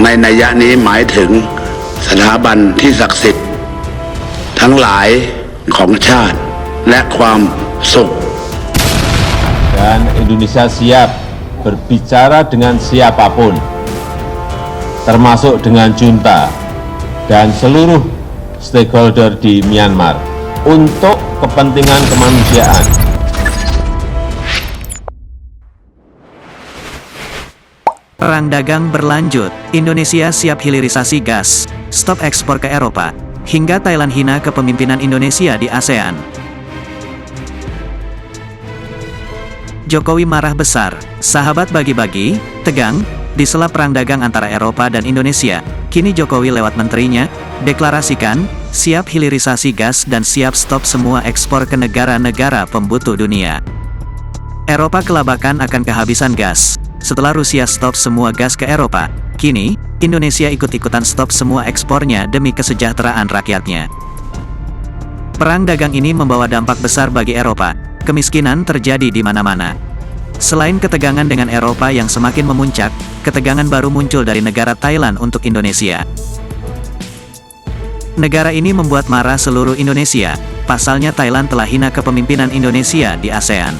ในนัยยะนี้หมายถึงสถาบันที่ศักดิ์สิทธิ์ทั้งหลายของชาติและความสุข Dan Indonesia siap berbicara dengan siapapun, termasuk dengan junta dan seluruh stakeholder di Myanmar untuk kepentingan kemanusiaan. Perang dagang berlanjut, Indonesia siap hilirisasi gas, stop ekspor ke Eropa, hingga Thailand hina kepemimpinan Indonesia di ASEAN. Jokowi marah besar, sahabat bagi-bagi, tegang, di sela perang dagang antara Eropa dan Indonesia, kini Jokowi lewat menterinya, deklarasikan, siap hilirisasi gas dan siap stop semua ekspor ke negara-negara pembutuh dunia. Eropa kelabakan akan kehabisan gas. Setelah Rusia stop semua gas ke Eropa, kini, Indonesia ikut-ikutan stop semua ekspornya demi kesejahteraan rakyatnya. Perang dagang ini membawa dampak besar bagi Eropa, kemiskinan terjadi di mana-mana. Selain ketegangan dengan Eropa yang semakin memuncak, ketegangan baru muncul dari negara Thailand untuk Indonesia. Negara ini membuat marah seluruh Indonesia, pasalnya Thailand telah hina kepemimpinan Indonesia di ASEAN.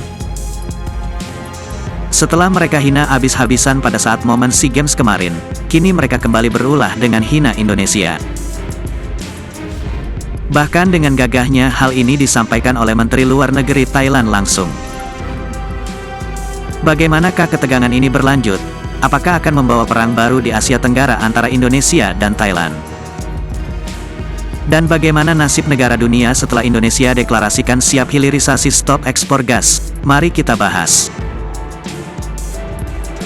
Setelah mereka hina habis-habisan pada saat momen SEA Games kemarin, kini mereka kembali berulah dengan hina Indonesia. Bahkan dengan gagahnya hal ini disampaikan oleh Menteri Luar Negeri Thailand langsung. Bagaimanakah ketegangan ini berlanjut? Apakah akan membawa perang baru di Asia Tenggara antara Indonesia dan Thailand? Dan bagaimana nasib negara dunia setelah Indonesia deklarasikan siap hilirisasi stop ekspor gas? Mari kita bahas.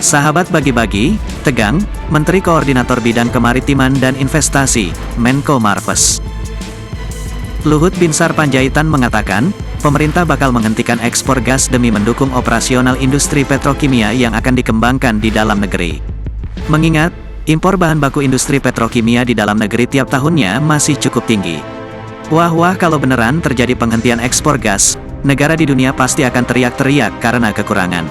Sahabat bagi-bagi, tegang, Menteri Koordinator Bidang Kemaritiman dan Investasi, Menko Marves Luhut Binsar Panjaitan mengatakan, pemerintah bakal menghentikan ekspor gas demi mendukung operasional industri petrokimia yang akan dikembangkan di dalam negeri. Mengingat, impor bahan baku industri petrokimia di dalam negeri tiap tahunnya masih cukup tinggi. Wah kalau beneran terjadi penghentian ekspor gas, negara di dunia pasti akan teriak-teriak karena kekurangan.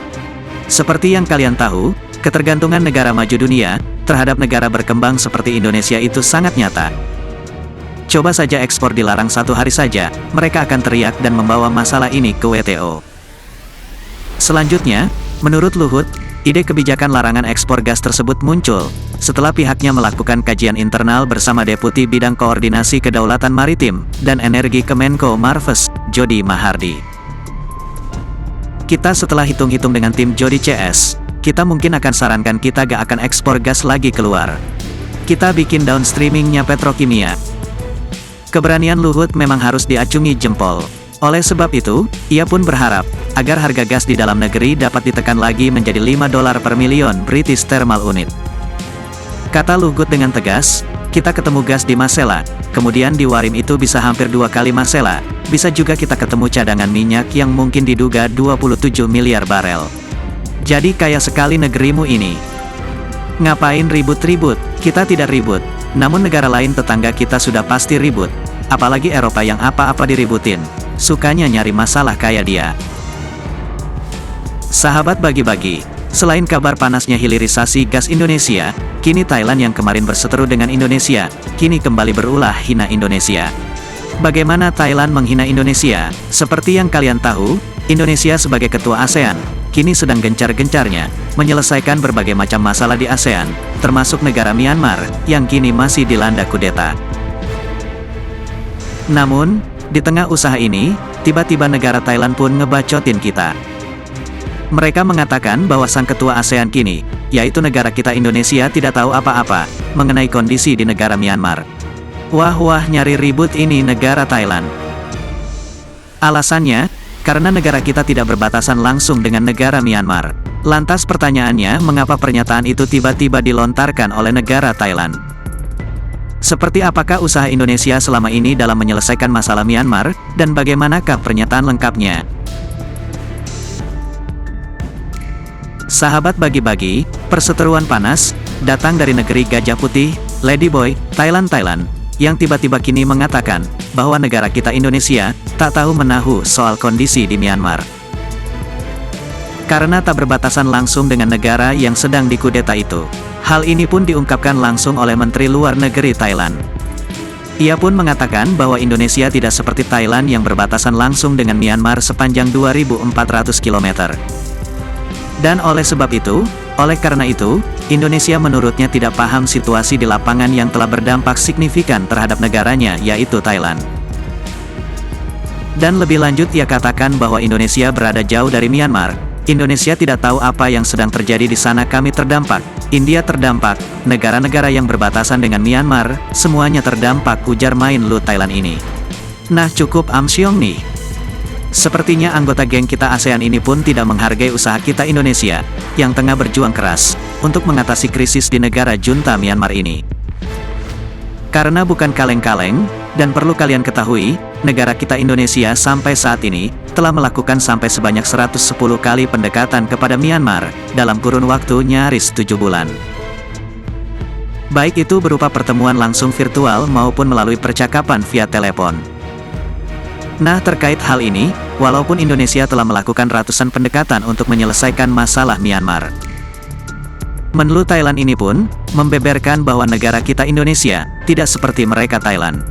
Seperti yang kalian tahu, ketergantungan negara maju dunia terhadap negara berkembang seperti Indonesia itu sangat nyata. Coba saja ekspor dilarang satu hari saja, mereka akan teriak dan membawa masalah ini ke WTO. Selanjutnya, menurut Luhut, ide kebijakan larangan ekspor gas tersebut muncul setelah pihaknya melakukan kajian internal bersama Deputi Bidang Koordinasi Kedaulatan Maritim dan Energi Kemenko Marves, Jody Mahardi. Kita setelah hitung-hitung dengan tim Jody CS, kita mungkin akan sarankan kita gak akan ekspor gas lagi keluar. Kita bikin downstreamingnya petrokimia. Keberanian Luhut memang harus diacungi jempol. Oleh sebab itu, ia pun berharap agar harga gas di dalam negeri dapat ditekan lagi menjadi $5 per milion British Thermal Unit. Kata Luhut dengan tegas, kita ketemu gas di Masela, kemudian di Warim itu bisa hampir 2 kali Masela, bisa juga kita ketemu cadangan minyak yang mungkin diduga 27 miliar barel. Jadi kaya sekali negerimu ini. Ngapain ribut-ribut? Kita tidak ribut, namun negara lain tetangga kita sudah pasti ribut, apalagi Eropa yang apa-apa diributin, sukanya nyari masalah kayak dia. Sahabat bagi-bagi, selain kabar panasnya hilirisasi gas Indonesia, kini Thailand yang kemarin berseteru dengan Indonesia, kini kembali berulah hina Indonesia. Bagaimana Thailand menghina Indonesia? Seperti yang kalian tahu, Indonesia sebagai ketua ASEAN, kini sedang gencar-gencarnya menyelesaikan berbagai macam masalah di ASEAN, termasuk negara Myanmar, yang kini masih dilanda kudeta. Namun, di tengah usaha ini, tiba-tiba negara Thailand pun ngebacotin kita. Mereka mengatakan bahwa sang ketua ASEAN kini, yaitu negara kita Indonesia tidak tahu apa-apa mengenai kondisi di negara Myanmar. Wah nyari ribut ini negara Thailand. Alasannya, karena negara kita tidak berbatasan langsung dengan negara Myanmar. Lantas pertanyaannya, mengapa pernyataan itu tiba-tiba dilontarkan oleh negara Thailand? Seperti apakah usaha Indonesia selama ini dalam menyelesaikan masalah Myanmar, dan bagaimanakah pernyataan lengkapnya? Sahabat bagi-bagi, perseteruan panas, datang dari negeri Gajah Putih, Ladyboy, Thailand, yang tiba-tiba kini mengatakan, bahwa negara kita Indonesia, tak tahu menahu soal kondisi di Myanmar. Karena tak berbatasan langsung dengan negara yang sedang dikudeta itu. Hal ini pun diungkapkan langsung oleh Menteri Luar Negeri Thailand. Ia pun mengatakan bahwa Indonesia tidak seperti Thailand yang berbatasan langsung dengan Myanmar sepanjang 2.400 km. Dan oleh karena itu, Indonesia menurutnya tidak paham situasi di lapangan yang telah berdampak signifikan terhadap negaranya, yaitu Thailand. Dan lebih lanjut ia katakan bahwa Indonesia berada jauh dari Myanmar. Indonesia tidak tahu apa yang sedang terjadi di sana, kami terdampak, India terdampak, negara-negara yang berbatasan dengan Myanmar, semuanya terdampak, ujar main lu Thailand ini. Nah cukup amsyong nih. Sepertinya anggota geng kita ASEAN ini pun tidak menghargai usaha kita Indonesia, yang tengah berjuang keras, untuk mengatasi krisis di negara junta Myanmar ini. Karena bukan kaleng-kaleng, dan perlu kalian ketahui, negara kita Indonesia sampai saat ini, telah melakukan sampai sebanyak 110 kali pendekatan kepada Myanmar, dalam kurun waktu nyaris 7 bulan. Baik itu berupa pertemuan langsung virtual maupun melalui percakapan via telepon. Nah terkait hal ini, walaupun Indonesia telah melakukan ratusan pendekatan untuk menyelesaikan masalah Myanmar, Menlu Thailand ini pun, membeberkan bahwa negara kita Indonesia, tidak seperti mereka Thailand.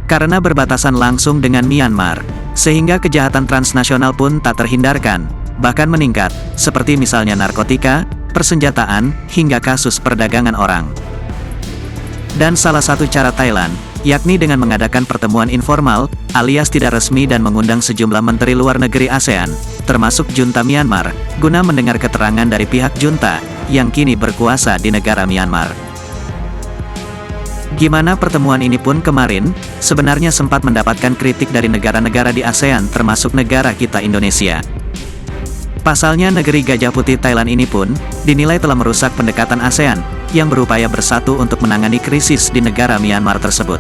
Karena berbatasan langsung dengan Myanmar, sehingga kejahatan transnasional pun tak terhindarkan, bahkan meningkat, seperti misalnya narkotika, persenjataan, hingga kasus perdagangan orang. Dan salah satu cara Thailand, yakni dengan mengadakan pertemuan informal, alias tidak resmi dan mengundang sejumlah menteri luar negeri ASEAN, termasuk junta Myanmar, guna mendengar keterangan dari pihak junta, yang kini berkuasa di negara Myanmar. Gimana pertemuan ini pun kemarin, sebenarnya sempat mendapatkan kritik dari negara-negara di ASEAN termasuk negara kita Indonesia. Pasalnya negeri Gajah Putih Thailand ini pun, dinilai telah merusak pendekatan ASEAN, yang berupaya bersatu untuk menangani krisis di negara Myanmar tersebut.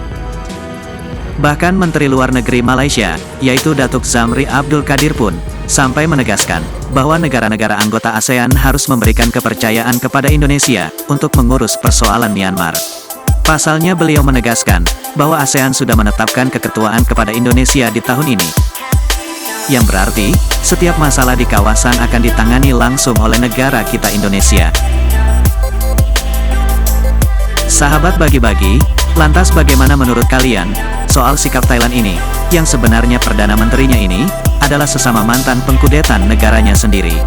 Bahkan Menteri Luar Negeri Malaysia, yaitu Datuk Zamri Abdul Kadir pun, sampai menegaskan, bahwa negara-negara anggota ASEAN harus memberikan kepercayaan kepada Indonesia, untuk mengurus persoalan Myanmar. Pasalnya beliau menegaskan, bahwa ASEAN sudah menetapkan keketuaan kepada Indonesia di tahun ini. Yang berarti, setiap masalah di kawasan akan ditangani langsung oleh negara kita Indonesia. Sahabat bagi-bagi, lantas bagaimana menurut kalian, soal sikap Thailand ini, yang sebenarnya Perdana Menterinya ini, adalah sesama mantan pengkudetan negaranya sendiri.